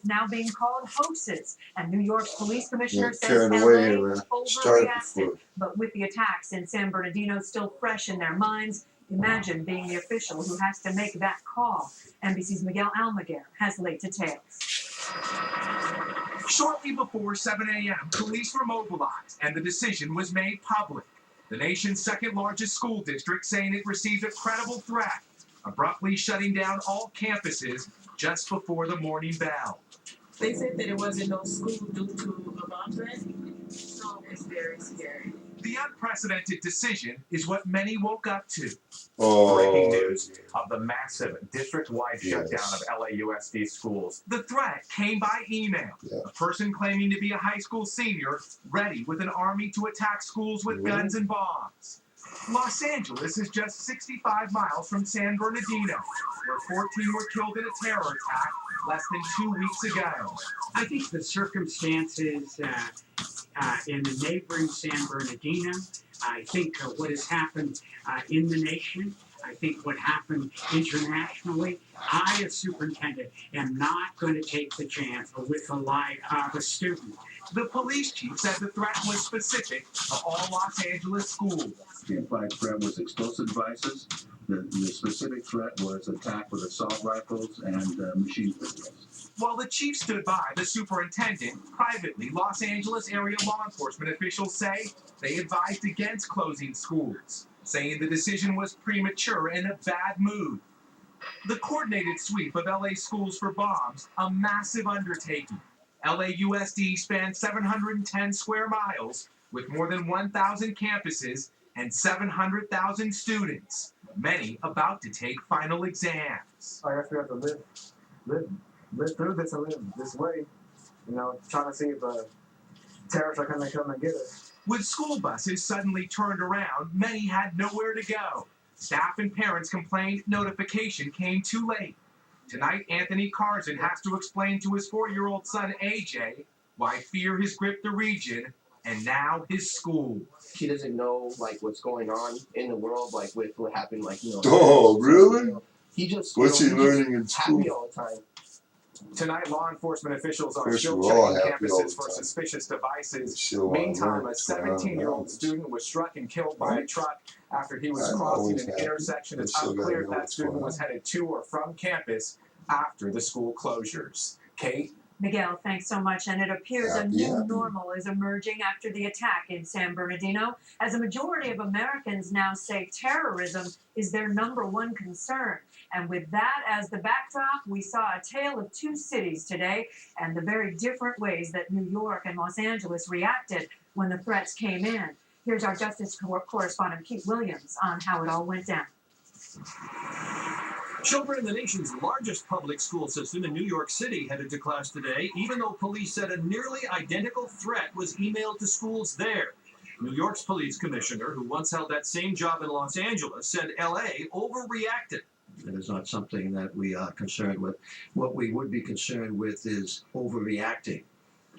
now being called hoaxes. And New York's police commissioner says carried LA away and started overreacted. before. But with the attacks in San Bernardino still fresh in their minds, imagine being the official who has to make that call. NBC's Miguel Almaguer has late details. Shortly before 7 a.m., police were mobilized, and the decision was made public. The nation's second largest school district saying it received a credible threat, abruptly shutting down all campuses just before the morning bell. They said that it wasn't no school due to a bomb threat, so it's very scary. The unprecedented decision is what many woke up to. Breaking news of the massive district-wide shutdown of LAUSD schools. The threat came by email. A person claiming to be a high school senior, ready with an army to attack schools with guns and bombs. Los Angeles is just 65 miles from San Bernardino, where 14 were killed in a terror attack less than 2 weeks ago. I think the circumstances in the neighboring San Bernardino, I think what has happened in the nation, I think what happened internationally, I, as superintendent, am not going to take the chance with the life of a student. The police chief said the threat was specific to all Los Angeles schools. The implied threat was explosive devices. The specific threat was attack with assault rifles and machine guns. While the chief stood by the superintendent, privately, Los Angeles area law enforcement officials say they advised against closing schools, saying the decision was premature and a bad move. The coordinated sweep of LA schools for bombs, a massive undertaking. LAUSD spans 710 square miles with more than 1,000 campuses and 700,000 students, many about to take final exams. I guess we have to live through this and live this way, trying to see if terrorists are going to come and get us. With school buses suddenly turned around, many had nowhere to go. Staff and parents complained notification came too late. Tonight, Anthony Carzan has to explain to his 4-year-old son, AJ, why fear has gripped the region and now his school. He doesn't know, what's going on in the world, with what happened, Oh, really? He just, what's he learning in school? Happy all the time. Tonight, law enforcement officials are First, still we're all checking happy all campuses the for time. suspicious devices. Meantime, Meantime, a 17-year-old student was struck and killed by a truck after he was crossing an intersection. It's unclear if that student was headed to or from campus after the school closures. Kate? Miguel, thanks so much. And it appears a new normal is emerging after the attack in San Bernardino, as a majority of Americans now say terrorism is their #1 concern. And with that as the backdrop, we saw a tale of two cities today and the very different ways that New York and Los Angeles reacted when the threats came in. Here's our Justice correspondent, Pete Williams, on how it all went down. Children in the nation's largest public school system in New York City headed to class today, even though police said a nearly identical threat was emailed to schools there. New York's police commissioner, who once held that same job in Los Angeles, said LA overreacted. It is not something that we are concerned with. What we would be concerned with is overreacting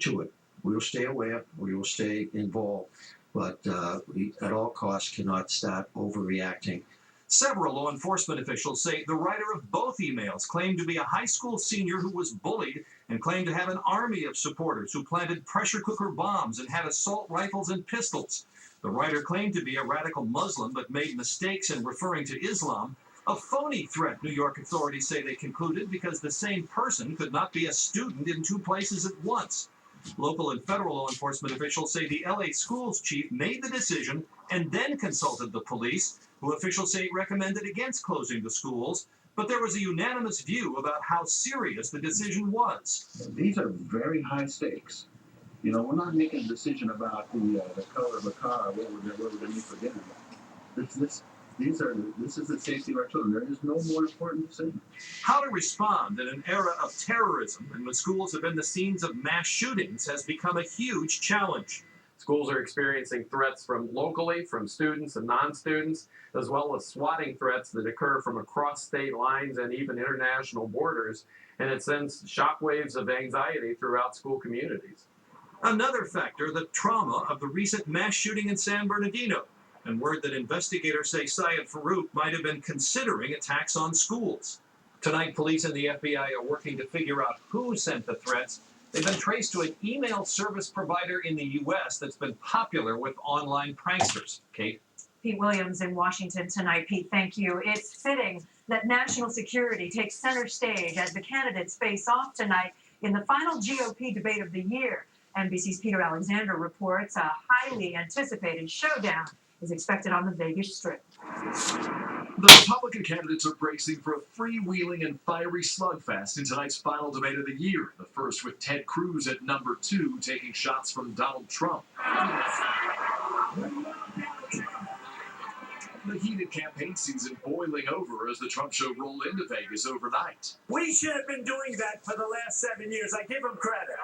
to it. We will stay aware, we will stay involved, but we at all costs cannot start overreacting. Several law enforcement officials say the writer of both emails claimed to be a high school senior who was bullied and claimed to have an army of supporters who planted pressure cooker bombs and had assault rifles and pistols. The writer claimed to be a radical Muslim but made mistakes in referring to Islam. A phony threat, New York authorities say they concluded, because the same person could not be a student in two places at once. Local and federal law enforcement officials say the LA schools chief made the decision and then consulted the police, who officials say recommended against closing the schools, but there was a unanimous view about how serious the decision was. These are very high stakes. We're not making a decision about the color of a car, what we're going to eat for dinner. This is the safety of our children. There is no more important decision. How to respond in an era of terrorism and when schools have been the scenes of mass shootings has become a huge challenge. Schools are experiencing threats from locally, from students and non-students, as well as swatting threats that occur from across state lines and even international borders, and it sends shockwaves of anxiety throughout school communities. Another factor, the trauma of the recent mass shooting in San Bernardino, and word that investigators say Syed Farouk might have been considering attacks on schools. Tonight, police and the FBI are working to figure out who sent the threats. They've been traced to an email service provider in the U.S. that's been popular with online pranksters. Kate? Pete Williams in Washington tonight. Pete, thank you. It's fitting that national security takes center stage as the candidates face off tonight in the final GOP debate of the year. NBC's Peter Alexander reports a highly anticipated showdown is expected on the Vegas Strip. The Republican candidates are bracing for a freewheeling and fiery slugfest in tonight's final debate of the year. The first with Ted Cruz at number 2, taking shots from Donald Trump. The heated campaign season boiling over as the Trump show rolled into Vegas overnight. We should have been doing that for the last 7 years. I give him credit.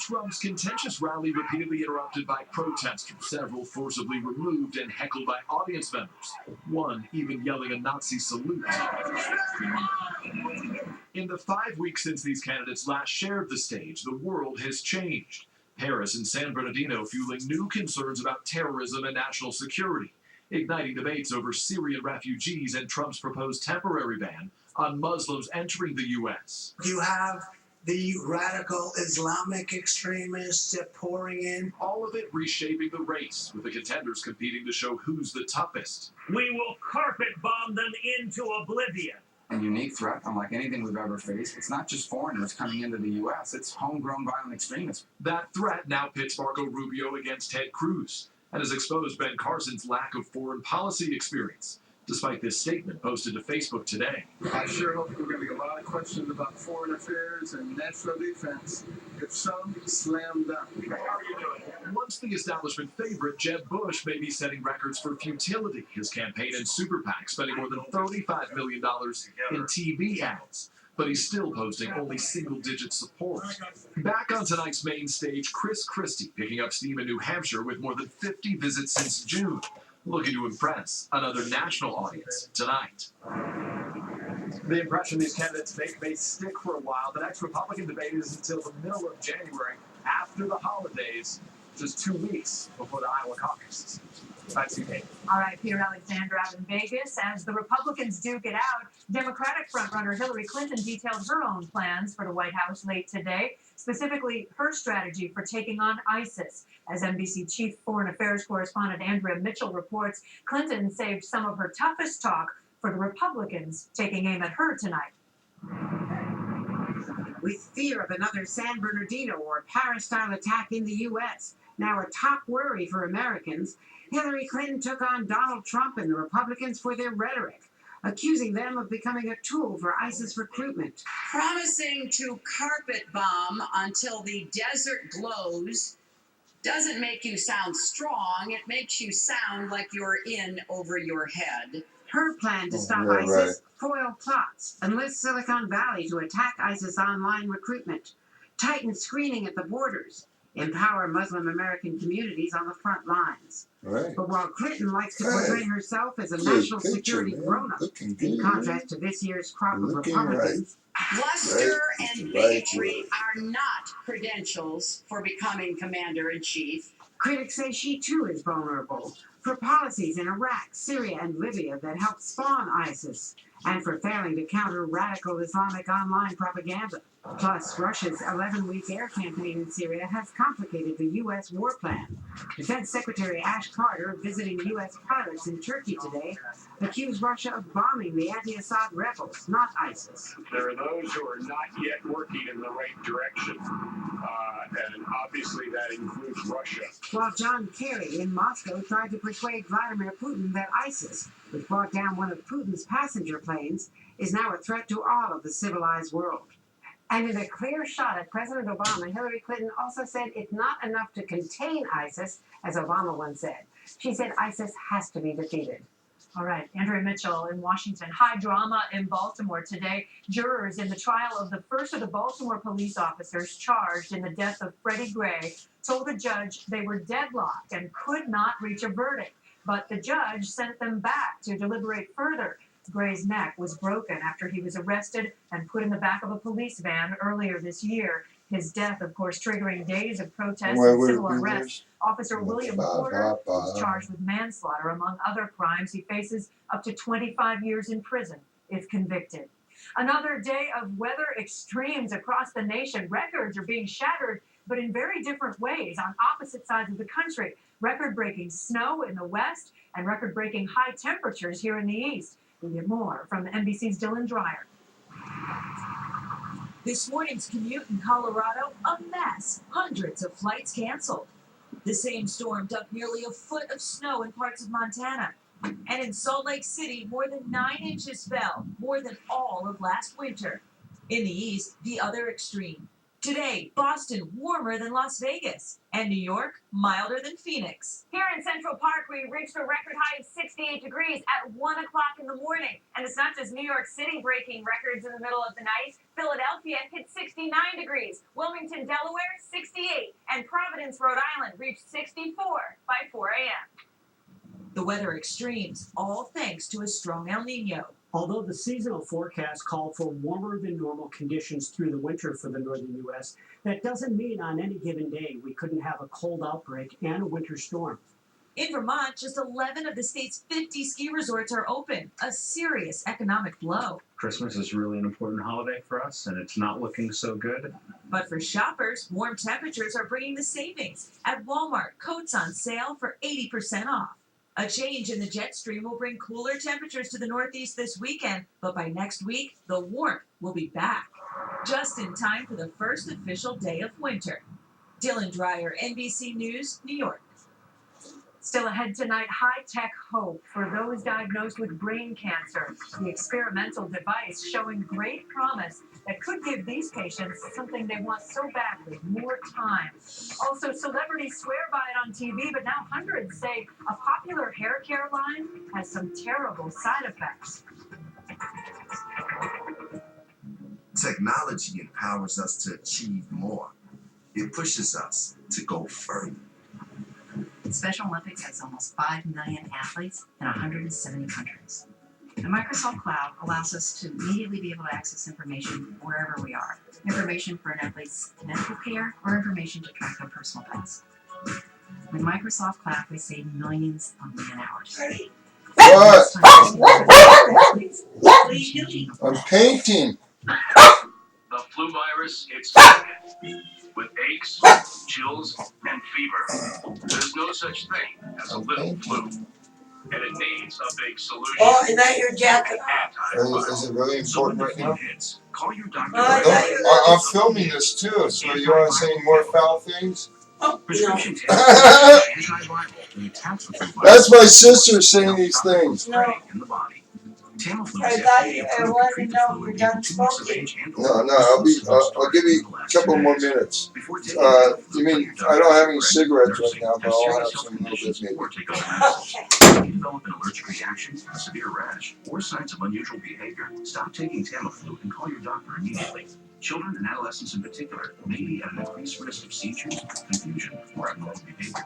Trump's contentious rally repeatedly interrupted by protesters, several forcibly removed and heckled by audience members, one even yelling a Nazi salute. In the 5 weeks since these candidates last shared the stage, the world has changed. Paris and San Bernardino fueling new concerns about terrorism and national security, igniting debates over Syrian refugees and Trump's proposed temporary ban on Muslims entering the U.S. You have the radical Islamic extremists pouring in. All of it reshaping the race, with the contenders competing to show who's the toughest. We will carpet bomb them into oblivion. A unique threat, unlike anything we've ever faced. It's not just foreigners coming into the U.S., it's homegrown violent extremists. That threat now pits Marco Rubio against Ted Cruz and has exposed Ben Carson's lack of foreign policy experience, despite this statement posted to Facebook today. I sure hope we're going to get a lot of questions about foreign affairs and national defense. If so, slam dunk. How are you doing? Once the establishment favorite, Jeb Bush may be setting records for futility. His campaign and super PAC spending more than $35 million in TV ads. But he's still posting only single-digit support. Back on tonight's main stage, Chris Christie picking up steam in New Hampshire with more than 50 visits since June, looking to impress another national audience tonight. The impression these candidates make may stick for a while. The next Republican debate is until the middle of January, after the holidays, just 2 weeks before the Iowa caucuses. Back to you, Kate. All right, Peter Alexander out in Vegas. As the Republicans duke it out, Democratic frontrunner Hillary Clinton detailed her own plans for the White House late today, specifically her strategy for taking on ISIS. As NBC chief foreign affairs correspondent Andrea Mitchell reports, Clinton saved some of her toughest talk for the Republicans taking aim at her tonight. With fear of another San Bernardino or Paris-style attack in the U.S., now a top worry for Americans, Hillary Clinton took on Donald Trump and the Republicans for their rhetoric, accusing them of becoming a tool for ISIS recruitment. Promising to carpet bomb until the desert glows doesn't make you sound strong. It makes you sound like you're in over your head. Her plan to stop ISIS, foil plots, enlist Silicon Valley to attack ISIS online recruitment, tighten screening at the borders, empower Muslim American communities on the front lines. Right. But while Clinton likes to portray herself as a national security grown-up, in contrast to this year's crop of Republicans, Bluster and bigotry are not credentials for becoming commander-in-chief. Critics say she too is vulnerable for policies in Iraq, Syria, and Libya that helped spawn ISIS, and for failing to counter radical Islamic online propaganda. Plus, Russia's 11-week air campaign in Syria has complicated the U.S. war plan. Defense Secretary Ash Carter, visiting U.S. pilots in Turkey today, accused Russia of bombing the anti-Assad rebels, not ISIS. There are those who are not yet working in the right direction, and obviously that includes Russia. While John Kerry in Moscow tried to persuade Vladimir Putin that ISIS, which brought down one of Putin's passenger planes, is now a threat to all of the civilized world. And in a clear shot at President Obama, Hillary Clinton also said it's not enough to contain ISIS, as Obama once said. She said ISIS has to be defeated. All right, Andrea Mitchell in Washington. High drama in Baltimore today. Jurors in the trial of the first of the Baltimore police officers charged in the death of Freddie Gray told the judge they were deadlocked and could not reach a verdict. But the judge sent them back to deliberate further. Gray's neck was broken after he was arrested and put in the back of a police van earlier this year. His death, of course, triggering days of protests Where and would it civil be arrests. Officer William Porter is charged with manslaughter, among other crimes. He faces up to 25 years in prison if convicted. Another day of weather extremes across the nation. Records are being shattered, but in very different ways on opposite sides of the country. Record-breaking snow in the west and record-breaking high temperatures here in the east. We'll get more from NBC's Dylan Dreyer. This morning's commute in Colorado, a mess. Hundreds of flights canceled. The same storm dumped nearly a foot of snow in parts of Montana. And in Salt Lake City, more than 9 inches fell, more than all of last winter. In the east, the other extreme. Today, Boston warmer than Las Vegas, and New York milder than Phoenix. Here in Central Park, we reached a record high of 68 degrees at 1 o'clock in the morning. And it's not just New York City breaking records in the middle of the night. Philadelphia hit 69 degrees. Wilmington, Delaware, 68. And Providence, Rhode Island reached 64 by 4 a.m. The weather extremes, all thanks to a strong El Nino. Although the seasonal forecast called for warmer than normal conditions through the winter for the northern U.S., that doesn't mean on any given day we couldn't have a cold outbreak and a winter storm. In Vermont, just 11 of the state's 50 ski resorts are open, a serious economic blow. Christmas is really an important holiday for us, and it's not looking so good. But for shoppers, warm temperatures are bringing the savings. At Walmart, coats on sale for 80% off. A change in the jet stream will bring cooler temperatures to the Northeast this weekend, but by next week, the warmth will be back. Just in time for the first official day of winter. Dylan Dreyer, NBC News, New York. Still ahead tonight, high-tech hope for those diagnosed with brain cancer. The experimental device showing great promise that could give these patients something they want so badly, more time. Also, celebrities swear by it on TV, but now hundreds say a popular hair care line has some terrible side effects. Technology empowers us to achieve more. It pushes us to go further. Special Olympics has almost 5 million athletes in 170 countries. The Microsoft Cloud allows us to immediately be able to access information wherever we are. Information for an athlete's medical care or information to track their personal best. With Microsoft Cloud, we save millions of man-hours. I'm painting. The flu virus hits back with aches, chills, and fever. There's no such thing as a little flu, and it needs a big solution. Oh, is that your jacket? Is it really important right now? Call your doctor. I'm filming this too, so you want to say more foul things? Prescription That's my sister saying these things. No. I thought I wanted to know if you're done smoking. No, I'll give you a couple more minutes. You mean, I don't have any cigarettes right now, but I'll have some a little bit maybe. If you develop an allergic reaction, a severe rash, or signs of unusual behavior, stop taking Tamiflu and call your doctor immediately. Children and adolescents in particular may be at an increased risk of seizures, confusion, or abnormal behavior.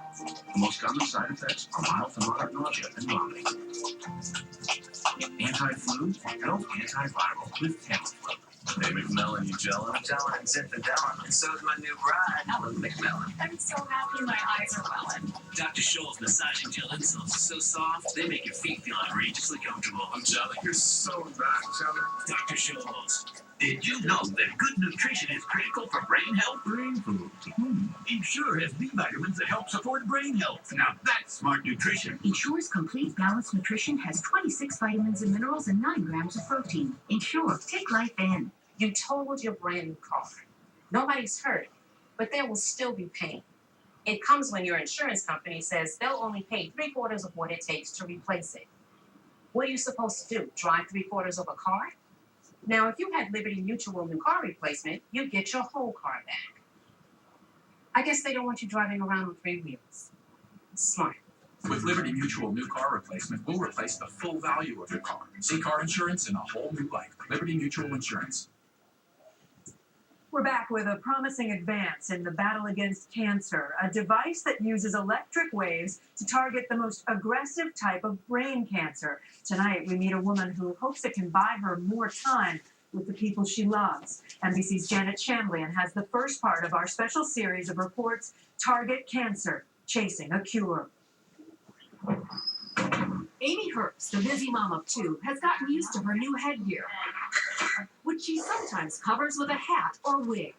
The most common side effects are mild to moderate nausea and vomiting. Anti-flu, help antiviral with Tamiflu. Hey, McMillan, you gelling? I'm gelling and zinfandel, and so's my new bride, Helen McMillan. I'm so happy my eyes are welling. Dr. Scholl's massaging gel insoles are so soft, they make your feet feel outrageously comfortable. I'm jelly. You're so nice, jelly. Dr. Scholl's. Did you know that good nutrition is critical for brain health? Brain food. Ensure has B vitamins that help support brain health. Now that's smart nutrition. Ensure's complete balanced nutrition has 26 vitamins and minerals and 9 grams of protein. Ensure, take life in. You totaled your brand new car. Nobody's hurt, but there will still be pain. It comes when your insurance company says they'll only pay 3/4 of what it takes to replace it. What are you supposed to do? Drive 3/4 of a car? Now, if you had Liberty Mutual new car replacement, you'd get your whole car back. I guess they don't want you driving around on 3 wheels. Smart. With Liberty Mutual new car replacement, we'll replace the full value of your car. See car insurance in a whole new light. Liberty Mutual Insurance. We're back with a promising advance in the battle against cancer, a device that uses electric waves to target the most aggressive type of brain cancer. Tonight, we meet a woman who hopes it can buy her more time with the people she loves. NBC's Janet Shamlian has the first part of our special series of reports, Target Cancer, Chasing a Cure. Amy Herbst, the busy mom of two, has gotten used to her new headgear, which she sometimes covers with a hat or wig.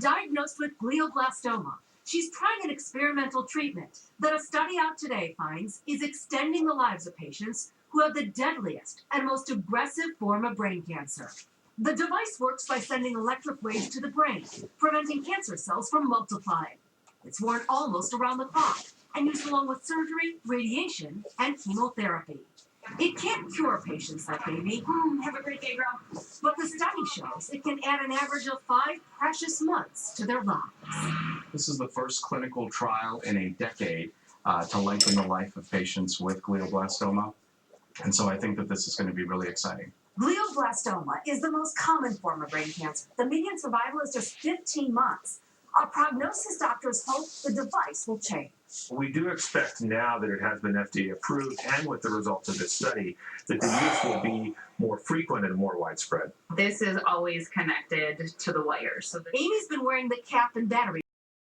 Diagnosed with glioblastoma, she's trying an experimental treatment that a study out today finds is extending the lives of patients who have the deadliest and most aggressive form of brain cancer. The device works by sending electric waves to the brain, preventing cancer cells from multiplying. It's worn almost around the clock and used along with surgery, radiation, and chemotherapy. It can't cure patients like Amy. Have a great day, girl. But the study shows it can add an average of 5 precious months to their lives. This is the first clinical trial in a decade to lengthen the life of patients with glioblastoma. And so I think that this is going to be really exciting. Glioblastoma is the most common form of brain cancer. The median survival is just 15 months. A prognosis doctors hope the device will change. We do expect now that it has been FDA approved and with the results of this study that the use will be more frequent and more widespread. This is always connected to the wires. Amy's been wearing the cap and battery